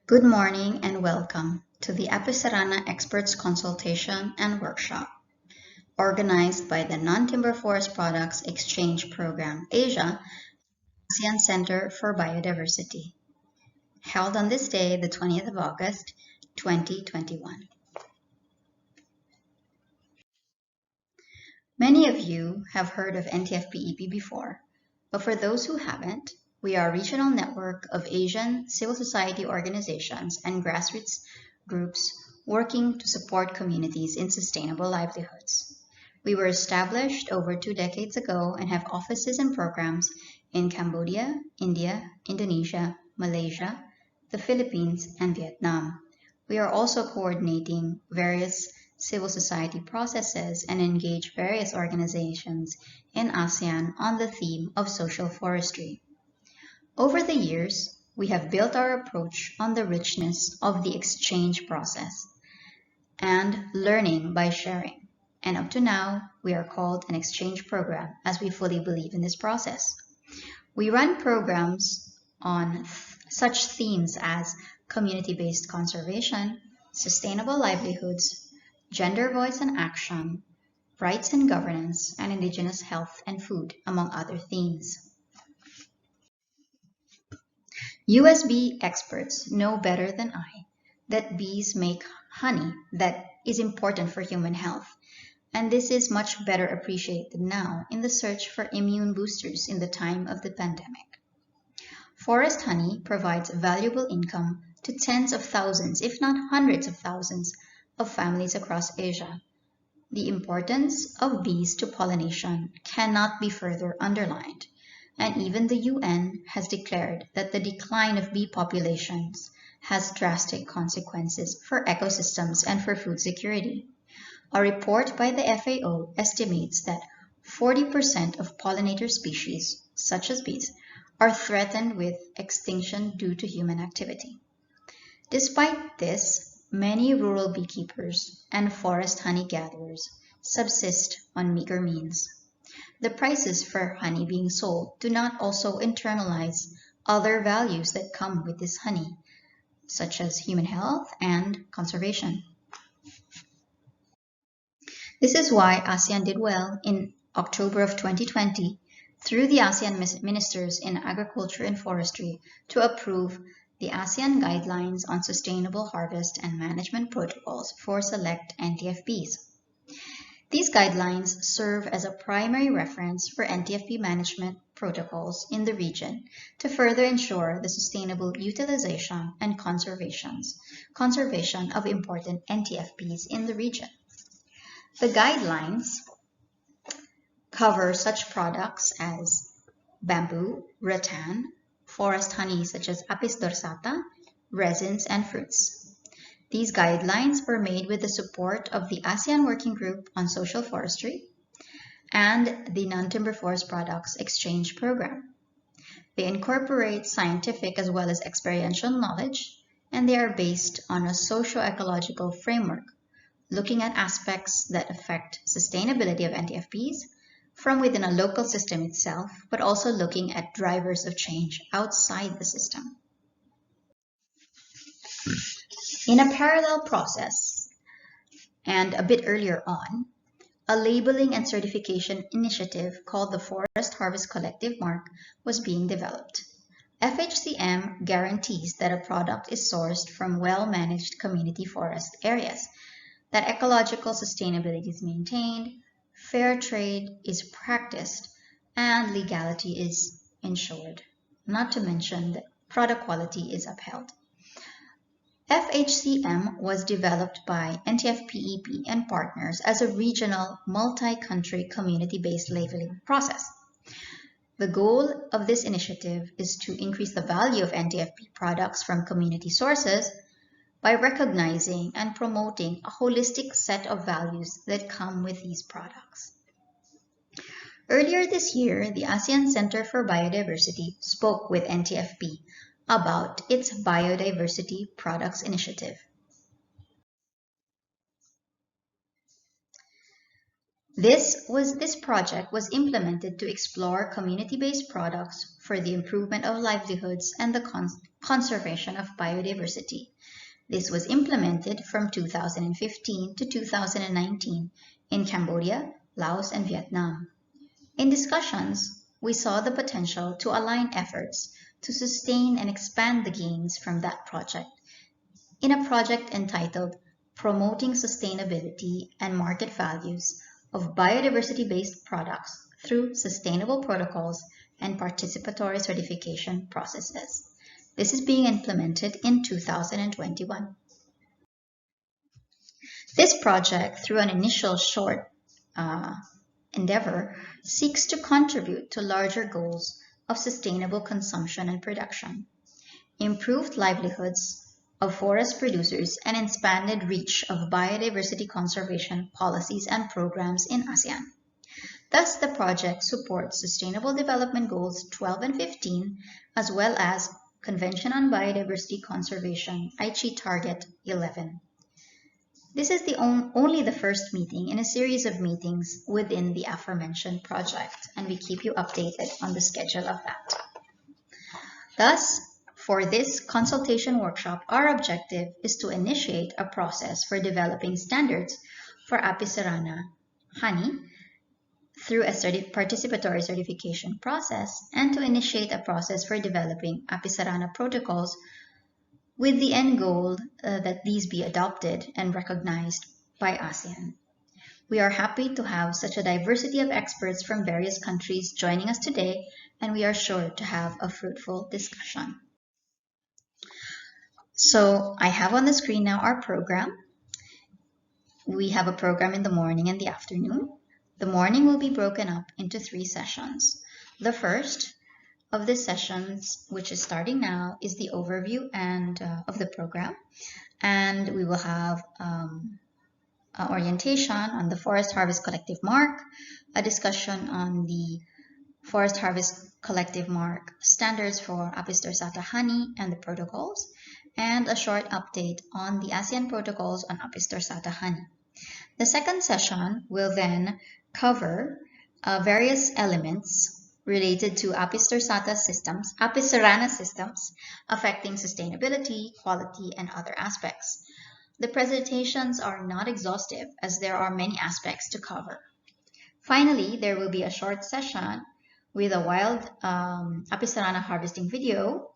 Good morning and welcome to the cerana Experts Consultation and Workshop, organized by the Non-Timber Forest Products Exchange Program Asia, ASEAN Centre for Biodiversity, held on this day, the 20th of August, 2021. Many of you have heard of NTFP-EP before, but for those who haven't, we are a regional network of Asian civil society organizations and grassroots groups working to support communities in sustainable livelihoods. We were established over 2 decades ago and have offices and programs in Cambodia, India, Indonesia, Malaysia, the Philippines, and Vietnam. We are also coordinating various civil society processes and engage various organizations in ASEAN on the theme of social forestry. Over the years, we have built our approach on the richness of the exchange process and learning by sharing. And up to now, we are called an exchange program as we fully believe in this process. We run programs on such themes as community-based conservation, sustainable livelihoods, gender voice and action, rights and governance, and indigenous health and food, among other themes. US bee experts know better than I that bees make honey that is important for human health, and this is much better appreciated now in the search for immune boosters in the time of the pandemic. Forest honey provides valuable income to tens of thousands, if not hundreds of thousands, of families across Asia. The importance of bees to pollination cannot be further underlined, and even the UN has declared that the decline of bee populations has drastic consequences for ecosystems and for food security. A report by the FAO estimates that 40% of pollinator species, such as bees, are threatened with extinction due to human activity. Despite this, many rural beekeepers and forest honey gatherers subsist on meager means. The prices for honey being sold do not also internalize other values that come with this honey, such as human health and conservation. This is why ASEAN did well in October of 2020 through the ASEAN Ministers in Agriculture and Forestry to approve the ASEAN Guidelines on Sustainable Harvest and Management Protocols for select NTFPs. These guidelines serve as a primary reference for NTFP management protocols in the region to further ensure the sustainable utilization and conservation of important NTFPs in the region. The guidelines cover such products as bamboo, rattan, forest honey such as Apis dorsata, resins, and fruits. These guidelines were made with the support of the ASEAN Working Group on Social Forestry and the Non-Timber Forest Products Exchange Program. They incorporate scientific as well as experiential knowledge, and they are based on a socio-ecological framework, looking at aspects that affect sustainability of NTFPs from within a local system itself, but also looking at drivers of change outside the system. In a parallel process, and a bit earlier on, a labeling and certification initiative called the Forest Harvest Collective Mark was being developed. FHCM guarantees that a product is sourced from well-managed community forest areas, that ecological sustainability is maintained, fair trade is practiced, and legality is ensured, not to mention that product quality is upheld. FHCM was developed by NTFP-EP and partners as a regional, multi-country, community-based labeling process. The goal of this initiative is to increase the value of NTFP products from community sources by recognizing and promoting a holistic set of values that come with these products. Earlier this year, the ASEAN Centre for Biodiversity spoke with NTFP about its Biodiversity Products Initiative. This project was implemented to explore community-based products for the improvement of livelihoods and the conservation of biodiversity. This was implemented from 2015 to 2019 in Cambodia, Laos, and Vietnam. In discussions, we saw the potential to align efforts to sustain and expand the gains from that project in a project entitled Promoting Sustainability and Market Values of Biodiversity-Based Products through Sustainable Protocols and Participatory Certification Processes. This is being implemented in 2021. This project, through an initial short endeavor, seeks to contribute to larger goals of sustainable consumption and production, improved livelihoods of forest producers, and expanded reach of biodiversity conservation policies and programs in ASEAN. Thus, the project supports Sustainable Development Goals 12 and 15, as well as Convention on Biodiversity Conservation, Aichi Target 11. This is only the first meeting in a series of meetings within the aforementioned project, and we keep you updated on the schedule of that. Thus, for this consultation workshop, our objective is to initiate a process for developing standards for Apis cerana honey through a participatory certification process, and to initiate a process for developing Apis cerana protocols with the end goal that these be adopted and recognized by ASEAN. We are happy to have such a diversity of experts from various countries joining us today, and we are sure to have a fruitful discussion. So I have on the screen now our program. We have a program in the morning and the afternoon. The morning will be broken up into 3 sessions. The first of the sessions, which is starting now, is the overview and of the program, and we will have orientation on the Forest Harvest Collective Mark, a discussion on the Forest Harvest Collective Mark standards for Apis dorsata honey and the protocols, and a short update on the ASEAN protocols on Apis dorsata honey. The second session will then cover various elements related to Apis dorsata systems, Apis cerana systems, affecting sustainability, quality, and other aspects. The presentations are not exhaustive as there are many aspects to cover. Finally, there will be a short session with a wild Apis cerana harvesting video,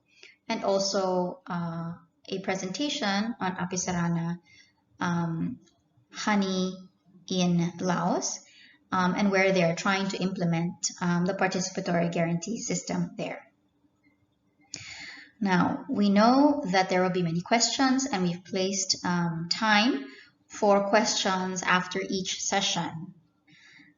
and also a presentation on Apis cerana honey in Laos, and where they are trying to implement the participatory guarantee system there. Now, we know that there will be many questions, and we've placed time for questions after each session.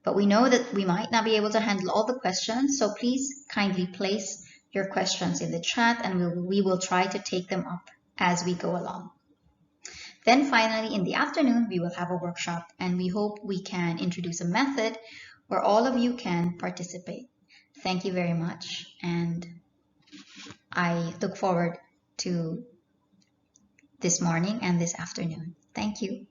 But we know that we might not be able to handle all the questions, so please kindly place your questions in the chat, and we will try to take them up as we go along. Then finally, in the afternoon, we will have a workshop, and we hope we can introduce a method where all of you can participate. Thank you very much, and I look forward to this morning and this afternoon. Thank you.